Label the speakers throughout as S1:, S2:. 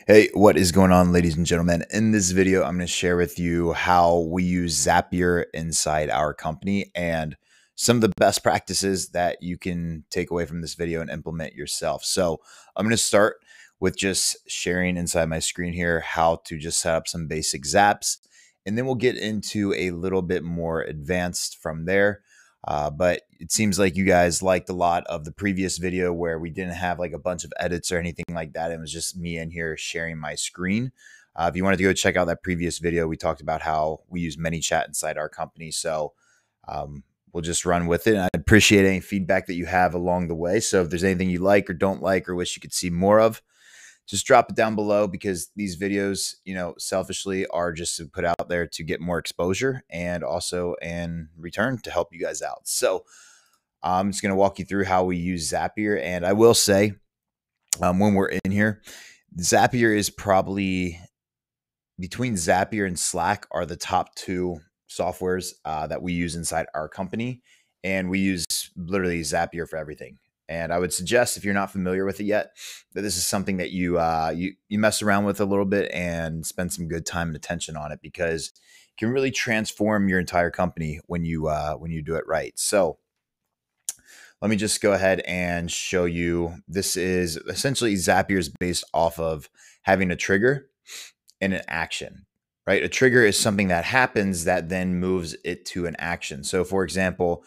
S1: Hey, what is going on, ladies and gentlemen? In this video, I'm going to share with you how we use Zapier inside our company and some of the best practices that you can take away from this video and implement yourself. So I'm going to start with just sharing inside my screen here how to just set up some basic Zaps, and then we'll get into a little bit more advanced from there. But it seems like you guys liked a lot of the previous video where we didn't have like a bunch of edits or anything like that. It was just me in here sharing my screen. If you wanted to go check out that previous video, we talked about how we use ManyChat inside our company. So we'll just run with it. And I appreciate any feedback that you have along the way. So if there's anything you like or don't like or wish you could see more of, just drop it down below, because these videos, selfishly are just to put out there to get more exposure and also in return to help you guys out. So I'm just going to walk you through how we use Zapier. And I will say, when we're in here, Zapier is probably between Zapier and Slack are the top two softwares that we use inside our company. And we use literally Zapier for everything. And I would suggest, if you're not familiar with it yet, that this is something that you mess around with a little bit and spend some good time and attention on it, because it can really transform your entire company when you do it right. So let me just go ahead and show you. This is essentially Zapier is based off of having a trigger and an action, right? A trigger is something that happens that then moves it to an action. So for example,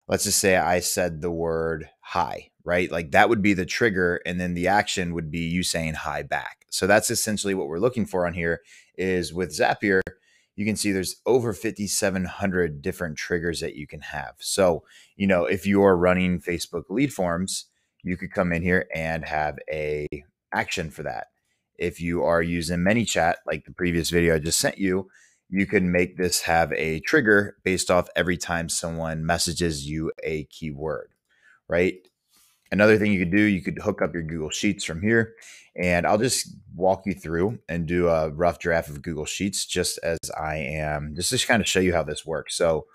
S1: let's just say I said the word hi, right? Like that would be the trigger. And then the action would be you saying hi back. So that's essentially what we're looking for on here. Is with Zapier, you can see there's over 5,700 different triggers that you can have. So, if you're running Facebook lead forms, you could come in here and have a action for that. If you are using ManyChat, like the previous video I just sent you, you can make this have a trigger based off every time someone messages you a keyword, right? Another thing you could do, you could hook up your Google Sheets from here, and I'll just walk you through and do a rough draft of Google Sheets just as I am, just to kind of show you how this works. So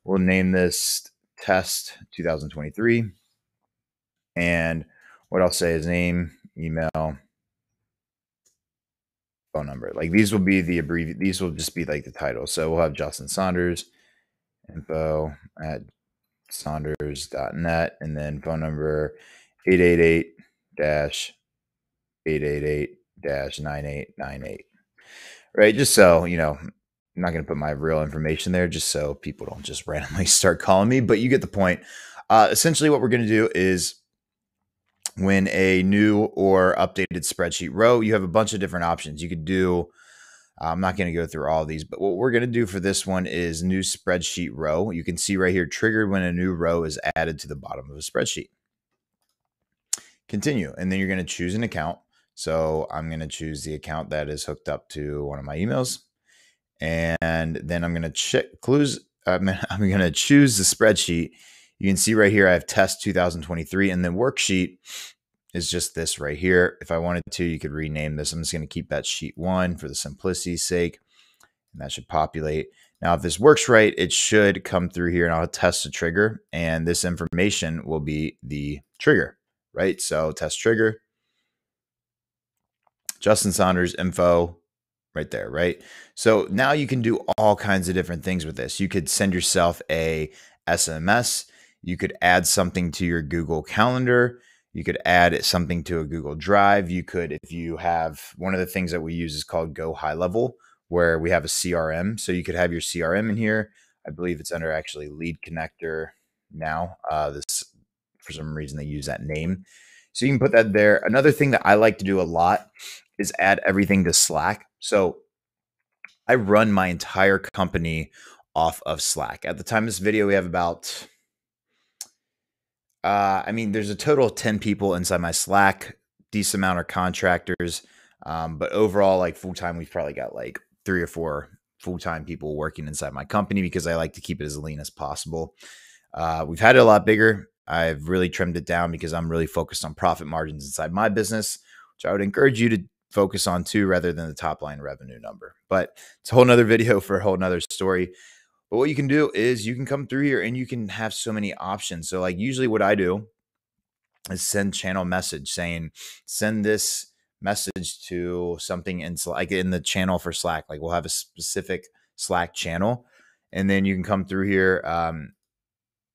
S1: we'll name this test 2023. And what I'll say is name, email, phone number. Like these will be these will just be like the title. So we'll have Justin Saunders, info at saunders.net, and then phone number 888-888-9898. Right? Just so, I'm not going to put my real information there just so people don't just randomly start calling me, but you get the point. Essentially what we're going to do is, when a new or updated spreadsheet row, you have a bunch of different options. You could do, I'm not going to go through all of these, but what we're going to do for this one is new spreadsheet row. You can see right here, triggered when a new row is added to the bottom of a spreadsheet. Continue, and then you're going to choose an account. So I'm going to choose the account that is hooked up to one of my emails, and then I'm going to I'm going to choose the spreadsheet. You can see right here I have test 2023, and then worksheet is just this right here. If I wanted to, you could rename this. I'm just going to keep that sheet 1 for the simplicity's sake, and that should populate. Now, if this works right, it should come through here, and I'll test a trigger, and this information will be the trigger, right? So test trigger, Justin Saunders info, right there, right? So now you can do all kinds of different things with this. You could send yourself a SMS. You could add something to your Google Calendar. You could add something to a Google Drive. You could, if you have, one of the things that we use is called Go High Level, where we have a CRM. So you could have your CRM in here. I believe it's under actually Lead Connector now. This, for some reason, they use that name. So you can put that there. Another thing that I like to do a lot is add everything to Slack. So I run my entire company off of Slack. At the time of this video, we have about, there's a total of 10 people inside my Slack. Decent amount are contractors. But overall, like full-time, we've probably got like 3 or 4 full-time people working inside my company, because I like to keep it as lean as possible. We've had it a lot bigger. I've really trimmed it down because I'm really focused on profit margins inside my business, which I would encourage you to focus on too, rather than the top line revenue number. But it's a whole nother video for a whole nother story. But what you can do is you can come through here and you can have so many options. So like usually what I do is send channel message saying, send this message to something in like in the channel for Slack. Like we'll have a specific Slack channel, and then you can come through here.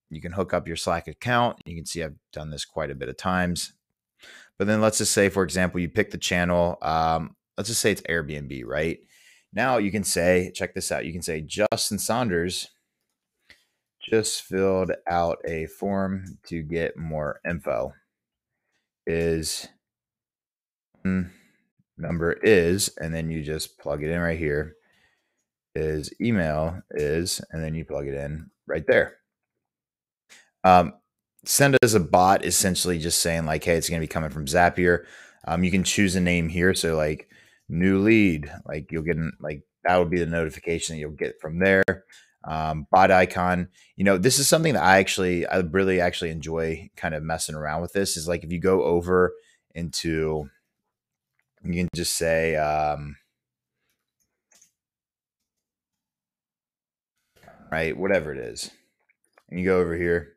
S1: You can hook up your Slack account. You can see I've done this quite a bit of times. But then let's just say, for example, you pick the channel. Let's just say it's Airbnb, right? Now you can say, check this out. You can say Justin Saunders just filled out a form to get more info. Is number is, and then you just plug it in right here. Is email is, and then you plug it in right there. Send as a bot, essentially just saying like, hey, it's going to be coming from Zapier. You can choose a name here. So like new lead, like you'll get like that would be the notification that you'll get from there. Bot icon, this is something that I really actually enjoy kind of messing around with. This is like, if you go over into, you can just say, right, whatever it is. And you go over here.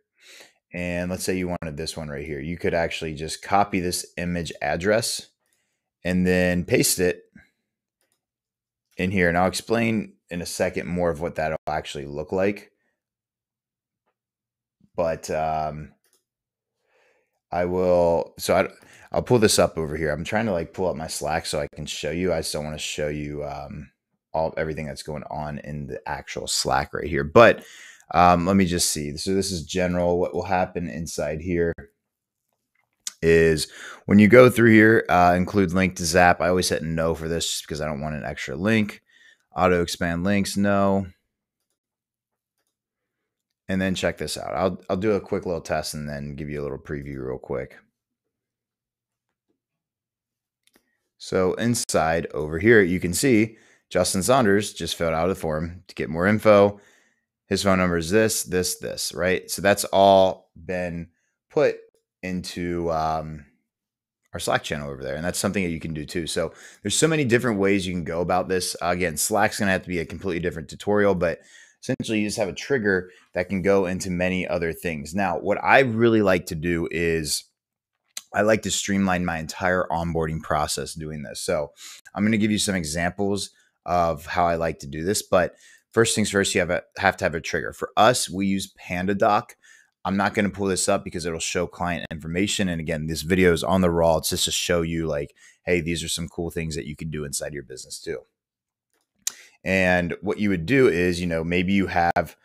S1: And let's say you wanted this one right here. You could actually just copy this image address and then paste it in here. And I'll explain in a second more of what that'll actually look like. But I'll pull this up over here. I'm trying to like pull up my Slack so I can show you. I still want to show you everything that's going on in the actual Slack right here. But let me just see. So this is general. What will happen inside here is when you go through here, include link to Zap. I always hit no for this just because I don't want an extra link. Auto expand links, no. And then check this out. I'll do a quick little test and then give you a little preview real quick. So inside over here, you can see Justin Saunders just filled out a form to get more info. His phone number is this, right? So that's all been put into our Slack channel over there. And that's something that you can do too. So there's so many different ways you can go about this. Again, Slack's going to have to be a completely different tutorial, but essentially you just have a trigger that can go into many other things. Now, what I really like to do is I like to streamline my entire onboarding process doing this. So I'm going to give you some examples of how I like to do this. But first things first, you have to have a trigger. For us, we use PandaDoc. I'm not going to pull this up because it'll show client information. And again, this video is on the raw. It's just to show you like, hey, these are some cool things that you can do inside your business too. And what you would do is, maybe you have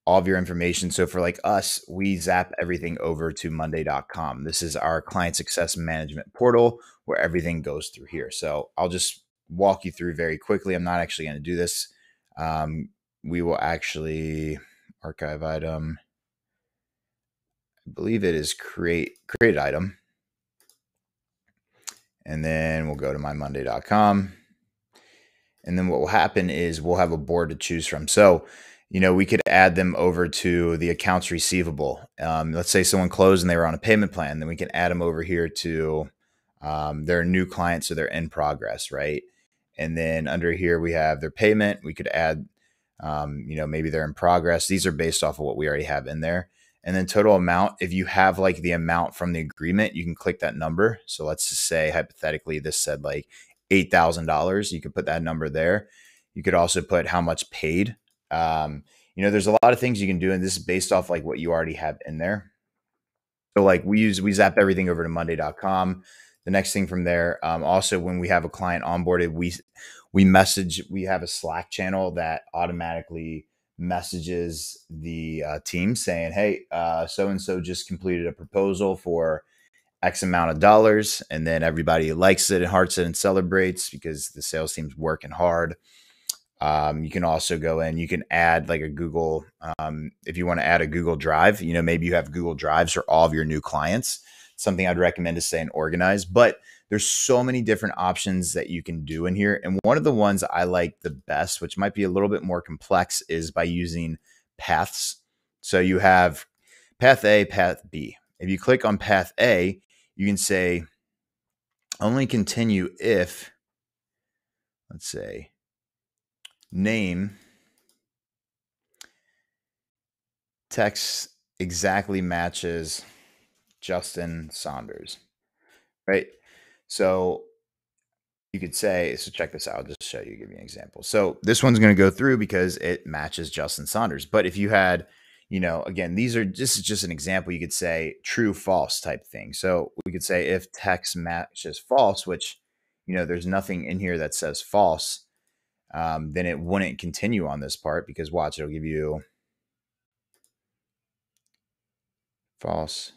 S1: all of your information. So for like us, we zap everything over to monday.com. This is our client success management portal where everything goes through here. So I'll just walk you through very quickly. I'm not actually going to do this. We will actually archive item. I believe it is create item. And then we'll go to mymonday.com. And then what will happen is we'll have a board to choose from. So, we could add them over to the accounts receivable. Let's say someone closed and they were on a payment plan, then we can add them over here to their new client, so they're in progress, right? And then under here we have their payment. We could add, maybe they're in progress. These are based off of what we already have in there. And then total amount, if you have like the amount from the agreement, you can click that number. So let's just say hypothetically this said like $8,000. You could put that number there. You could also put how much paid. There's a lot of things you can do, and this is based off like what you already have in there. So like we zap everything over to monday.com. The next thing from there, also when we have a client onboarded, we have a Slack channel that automatically messages the team saying, hey, so-and-so just completed a proposal for X amount of dollars. And then everybody likes it and hearts it and celebrates because the sales team's working hard. You can also go in, you can add like a Google, if you want to add a Google Drive, maybe you have Google Drives for all of your new clients. Something I'd recommend is staying organized, but there's so many different options that you can do in here. And one of the ones I like the best, which might be a little bit more complex, is by using paths. So you have path A, path B. If you click on path A, you can say only continue if, let's say, name text exactly matches Justin Saunders, right? So you could say, so check this out. I'll just show you, give you an example. So this one's going to go through because it matches Justin Saunders. But if you had, again, this is just an example. You could say true, false type thing. So we could say if text matches false, which, there's nothing in here that says false, then it wouldn't continue on this part because watch, it'll give you false.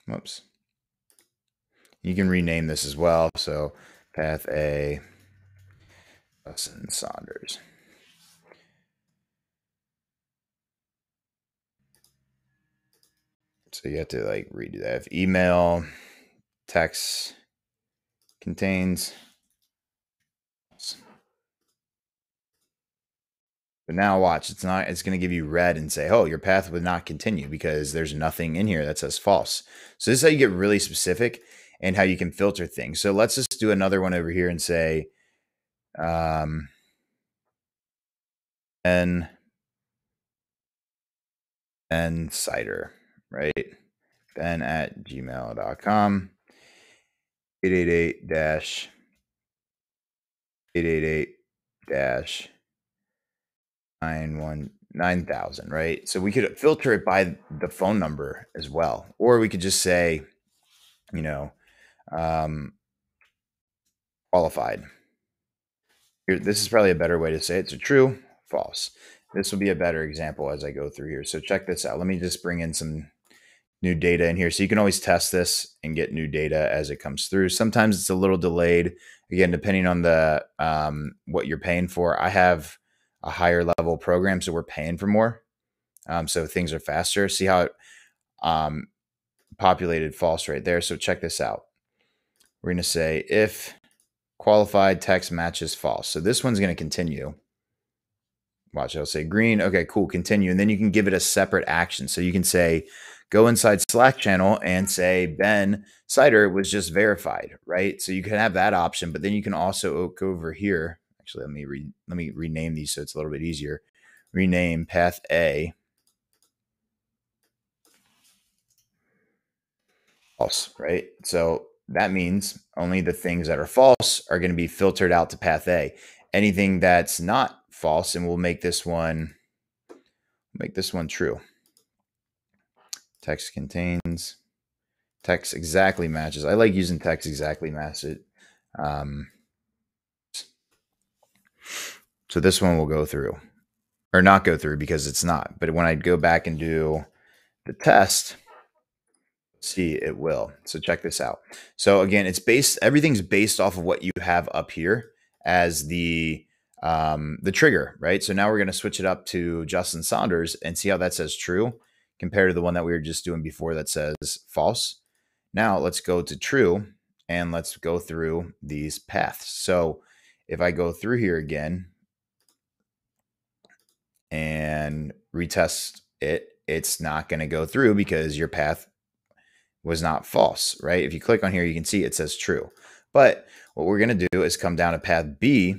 S1: Whoops. You can rename this as well. So path A, Justin Saunders. So you have to like redo that. If email text contains. But now watch, it's going to give you red and say, oh, your path would not continue because there's nothing in here that says false. So this is how you get really specific and how you can filter things. So let's just do another one over here and say, and cider, right? Ben at gmail.com, 888 888 9,000, right? So we could filter it by the phone number as well. Or we could just say, qualified. Here, this is probably a better way to say it. So true, false. This will be a better example as I go through here. So check this out. Let me just bring in some new data in here. So you can always test this and get new data as it comes through. Sometimes it's a little delayed. Again, depending on the what you're paying for. I have a higher level program, so we're paying for more. So things are faster. See how it populated false right there. So check this out. We're going to say if qualified text matches false. So this one's going to continue. Watch, I'll say green. Okay, cool, continue. And then you can give it a separate action. So you can say, go inside Slack channel and say, Ben Cider was just verified, right? So you can have that option, but then you can also go over here. Actually, let me rename these so it's a little bit easier. Rename path A false, right? So that means only the things that are false are going to be filtered out to path A. Anything that's not false, and we'll make this one true. Text contains, text exactly matches. I like using text exactly matches. So this one will go through, or not go through because it's not. But when I go back and do the test, see, it will. So check this out. So again, everything's based off of what you have up here as the trigger, right? So now we're going to switch it up to Justin Saunders and see how that says true compared to the one that we were just doing before that says false. Now let's go to true and let's go through these paths. So if I go through here again and retest it, it's not going to go through because your path was not false, right? If you click on here, you can see it says true. But what we're going to do is come down to path B,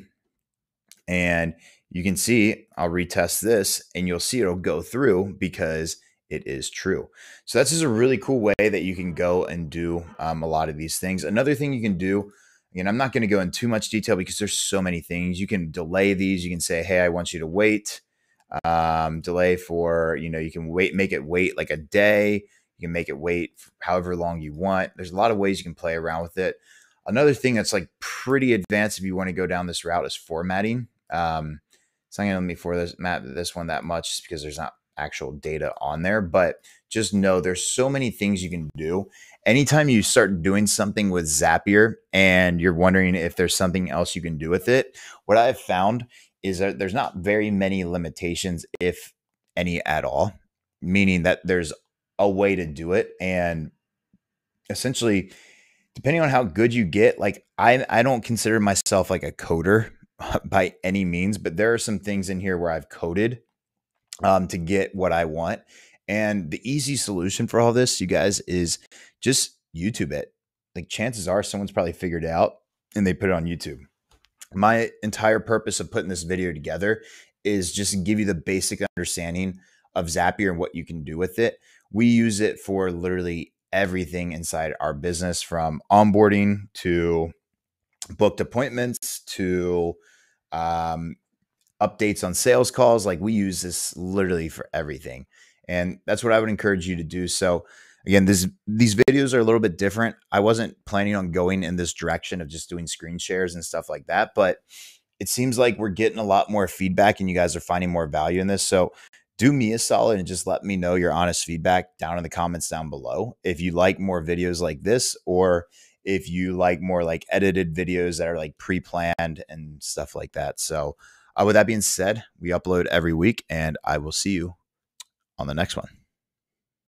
S1: and you can see I'll retest this and you'll see it'll go through because it is true. So that's just a really cool way that you can go and do a lot of these things. Another thing you can do, again, I'm not going to go in too much detail because there's so many things. You can delay these. You can say, hey, I want you to wait. Delay for, you can make it wait like a day. You can make it wait however long you want. There's a lot of ways you can play around with it. Another thing that's like pretty advanced if you want to go down this route is formatting. It's not going to let me format this one that much just because there's not actual data on there, but just know there's so many things you can do. Anytime you start doing something with Zapier and you're wondering if there's something else you can do with it, what I've found is that there's not very many limitations, if any at all, meaning that there's a way to do it. And essentially, depending on how good you get, like I don't consider myself like a coder by any means, but there are some things in here where I've coded to get what I want. And the easy solution for all this, you guys, is just YouTube it. Like chances are someone's probably figured it out and they put it on YouTube. My entire purpose of putting this video together is just to give you the basic understanding of Zapier and what you can do with it. We use it for literally everything inside our business, from onboarding to booked appointments to um, updates on sales calls. Like, we use this literally for everything. And that's what I would encourage you to do. So again, these videos are a little bit different. I wasn't planning on going in this direction of just doing screen shares and stuff like that, but it seems like we're getting a lot more feedback and you guys are finding more value in this. So do me a solid and just let me know your honest feedback down in the comments down below. If you like more videos like this, or if you like more like edited videos that are like pre-planned and stuff like that. So with that being said, we upload every week and I will see you on the next one.